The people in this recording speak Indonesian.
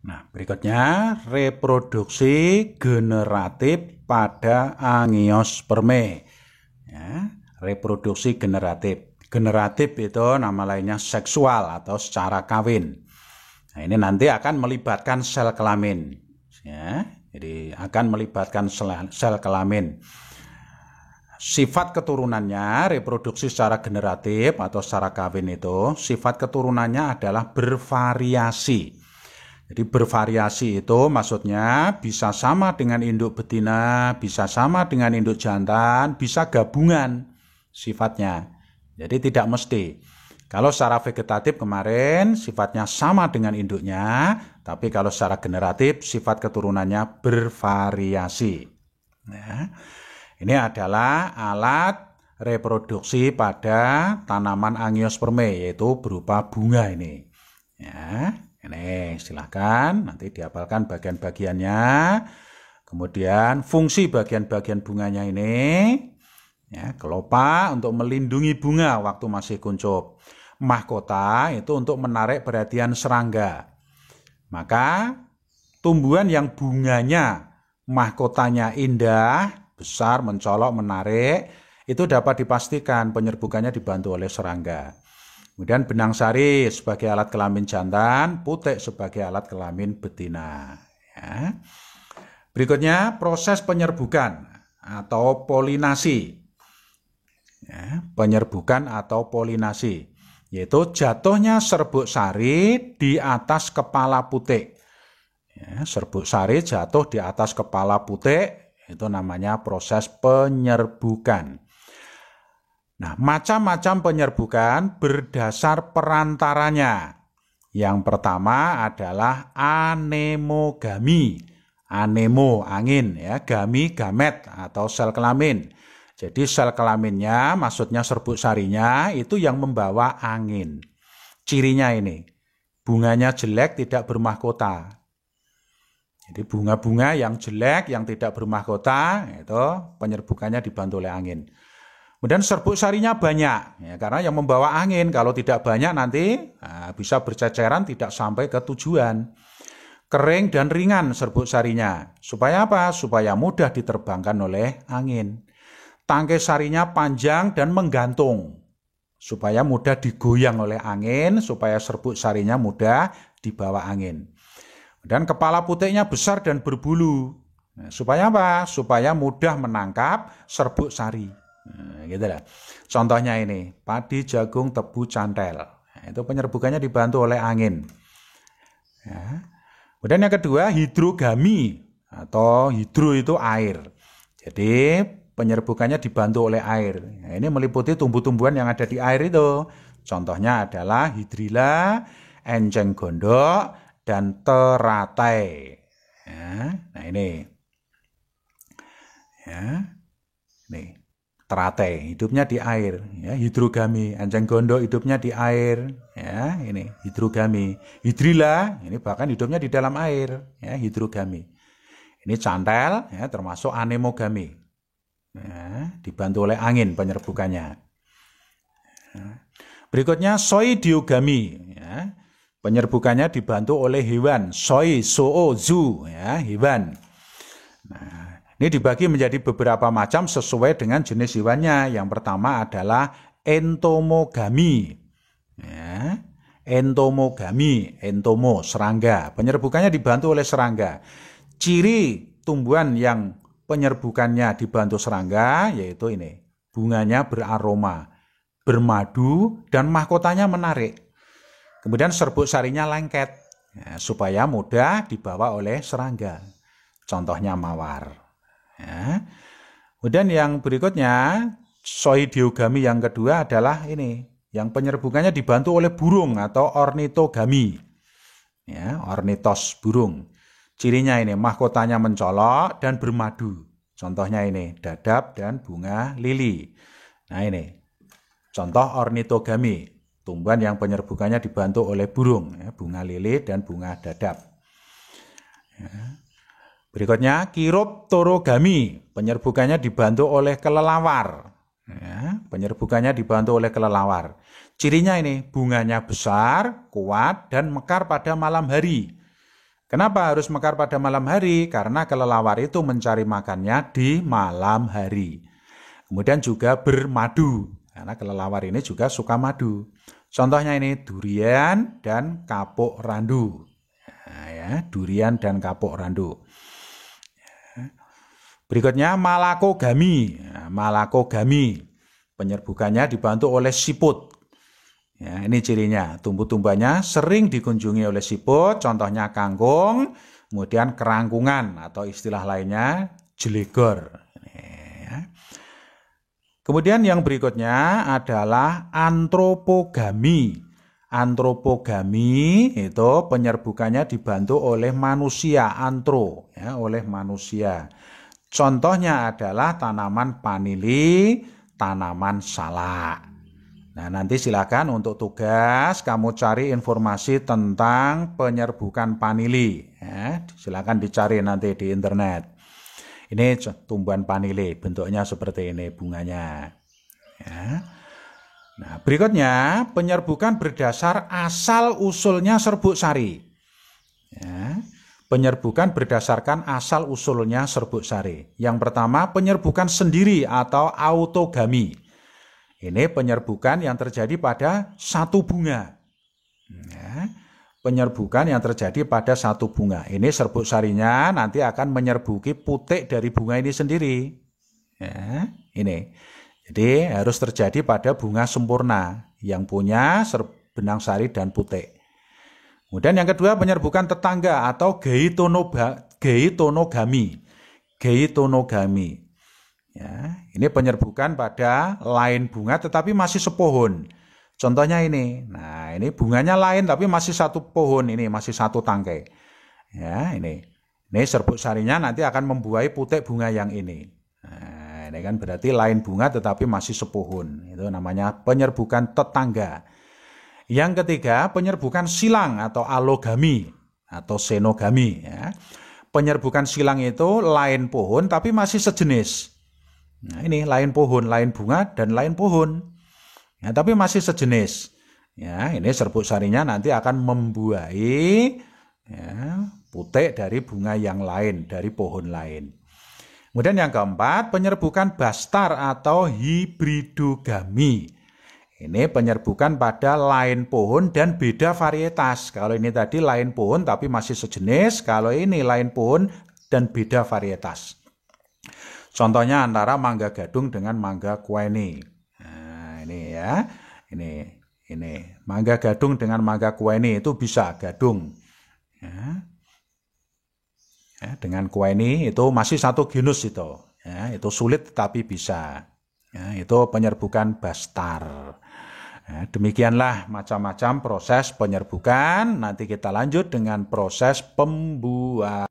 Nah, berikutnya reproduksi generatif pada angiosperme. Ya, reproduksi generatif. Generatif itu nama lainnya seksual atau secara kawin. Nah, ini nanti akan melibatkan sel kelamin. Ya, jadi akan melibatkan sel kelamin. Sifat keturunannya, reproduksi secara generatif atau secara kawin itu, sifat keturunannya adalah bervariasi. Jadi bervariasi itu maksudnya bisa sama dengan induk betina, bisa sama dengan induk jantan, bisa gabungan sifatnya. Jadi tidak mesti. Kalau secara vegetatif kemarin sifatnya sama dengan induknya, tapi kalau secara generatif sifat keturunannya bervariasi. Ya. Ini adalah alat reproduksi pada tanaman angiosperme, yaitu berupa bunga ini. Ya. Ini silahkan nanti dihafalkan bagian-bagiannya. Kemudian fungsi bagian-bagian bunganya ini, ya, kelopak untuk melindungi bunga waktu masih kuncup. Mahkota itu untuk menarik perhatian serangga. Maka tumbuhan yang bunganya, mahkotanya indah, besar, mencolok, menarik, itu dapat dipastikan penyerbukannya dibantu oleh serangga. Kemudian benang sari sebagai alat kelamin jantan, putik sebagai alat kelamin betina. Ya. Berikutnya proses penyerbukan atau polinasi. Ya, penyerbukan atau polinasi, yaitu jatuhnya serbuk sari di atas kepala putik. Ya, serbuk sari jatuh di atas kepala putik, itu namanya proses penyerbukan. Nah, macam-macam penyerbukan berdasar perantaranya. Yang pertama adalah anemogami. Anemo, angin, ya, gami, gamet atau sel kelamin. Jadi sel kelaminnya, maksudnya serbuk sarinya, itu yang membawa angin. Cirinya ini, bunganya jelek, tidak bermahkota. Jadi bunga-bunga yang jelek, yang tidak bermahkota, itu penyerbukannya dibantu oleh angin. Kemudian serbuk sarinya banyak, ya, karena yang membawa angin. Kalau tidak banyak nanti bisa berceceran, tidak sampai ke tujuan. Kering dan ringan serbuk sarinya. Supaya apa? Supaya mudah diterbangkan oleh angin. Tangkai sarinya panjang dan menggantung. Supaya mudah digoyang oleh angin, supaya serbuk sarinya mudah dibawa angin. Dan kepala putiknya besar dan berbulu. Nah, supaya apa? Supaya mudah menangkap serbuk sari. Nah, gitu lah. Contohnya ini, padi, jagung, tebu, cantel. Nah, itu penyerbukannya dibantu oleh angin. Ya. Kemudian yang kedua, hidrogami atau hidro itu air. Jadi penyerbukannya dibantu oleh air. Nah, ini meliputi tumbuh-tumbuhan yang ada di air itu. Contohnya adalah hidrilla, enceng gondok, dan teratai. Ya. Nah ini. Ya. Nih. Teratai hidupnya di air, ya, hidrogami. Enceng gondok hidupnya di air, ya, ini hidrogami. Hidrilla ini bahkan hidupnya di dalam air, ya, hidrogami. Ini cantel, ya, termasuk anemogami, ya, dibantu oleh angin penyerbukannya. Ya. Berikutnya soidiogami, ya, penyerbukannya dibantu oleh hewan. Soi, soo, zu, ya, hewan. Nah, ini dibagi menjadi beberapa macam sesuai dengan jenis hewannya. Yang pertama adalah entomogami. Ya, entomogami, entomo, serangga. Penyerbukannya dibantu oleh serangga. Ciri tumbuhan yang penyerbukannya dibantu serangga yaitu ini. Bunganya beraroma, bermadu, dan mahkotanya menarik. Kemudian serbuk sarinya lengket, ya, supaya mudah dibawa oleh serangga. Contohnya mawar. Ya. Kemudian yang berikutnya, soidiogami yang kedua adalah ini, yang penyerbukannya dibantu oleh burung atau ornitogami. Ya, ornitos, burung. Cirinya ini, mahkotanya mencolok dan bermadu. Contohnya ini, dadap dan bunga lili. Nah ini, contoh ornitogami, tumbuhan yang penyerbukannya dibantu oleh burung, ya, bunga lili dan bunga dadap. Ya. Berikutnya kiroptorogami, penyerbukannya dibantu oleh kelelawar. Ya, penyerbukannya dibantu oleh kelelawar. Cirinya ini, bunganya besar, kuat, dan mekar pada malam hari. Kenapa harus mekar pada malam hari? Karena kelelawar itu mencari makannya di malam hari. Kemudian juga bermadu, karena kelelawar ini juga suka madu. Contohnya ini durian dan kapuk randu. Nah, ya, durian dan kapuk randu. Berikutnya malakogami. Nah, malakogami, penyerbukannya dibantu oleh siput. Ya, ini cirinya, tumbuh-tumbuhannya sering dikunjungi oleh siput, contohnya kangkung, kemudian kerangkungan atau istilah lainnya jelegor. Ya. Kemudian yang berikutnya adalah antropogami. Antropogami itu penyerbukannya dibantu oleh manusia, ya, oleh manusia. Contohnya adalah tanaman panili, tanaman salak. Nah, nanti silakan untuk tugas kamu cari informasi tentang penyerbukan panili. Ya, silakan dicari nanti di internet. Ini tumbuhan panili, bentuknya seperti ini bunganya. Ya. Nah, berikutnya penyerbukan berdasar asal usulnya serbuk sari. Ya. Penyerbukan berdasarkan asal usulnya serbuk sari. Yang pertama penyerbukan sendiri atau autogami. Ini penyerbukan yang terjadi pada satu bunga. Ya, penyerbukan yang terjadi pada satu bunga. Ini serbuk sarinya nanti akan menyerbuki putik dari bunga ini sendiri. Ya, ini. Jadi harus terjadi pada bunga sempurna yang punya benang sari dan putik. Kemudian yang kedua penyerbukan tetangga atau geitonogami. Geitonogami. Ya, ini penyerbukan pada lain bunga tetapi masih sepohon. Contohnya ini. Nah, ini bunganya lain tapi masih satu pohon, ini masih satu tangkai. Ya, ini. Ini serbuk sarinya nanti akan membuahi putik bunga yang ini. Nah, ini kan berarti lain bunga tetapi masih sepohon. Itu namanya penyerbukan tetangga. Yang ketiga, penyerbukan silang atau alogami atau senogami, ya. Penyerbukan silang itu lain pohon tapi masih sejenis. Nah, ini lain pohon, lain bunga, dan lain pohon. Ya, tapi masih sejenis. Ya, ini serbuk sarinya nanti akan membuahi ya, putik dari bunga yang lain, dari pohon lain. Kemudian yang keempat, penyerbukan bastar atau hibridogami. Ini penyerbukan pada lain pohon dan beda varietas. Kalau ini tadi lain pohon tapi masih sejenis, kalau ini lain pohon dan beda varietas. Contohnya antara mangga gadung dengan mangga kueni. Nah, ini ya. Ini mangga gadung dengan mangga kueni itu bisa gadung. Ya. Ya, dengan kueni itu masih satu genus itu. Ya, itu sulit tapi bisa. Ya, itu penyerbukan bastar. Ya, demikianlah macam-macam proses penyerbukan. Nanti kita lanjut dengan proses pembuahan.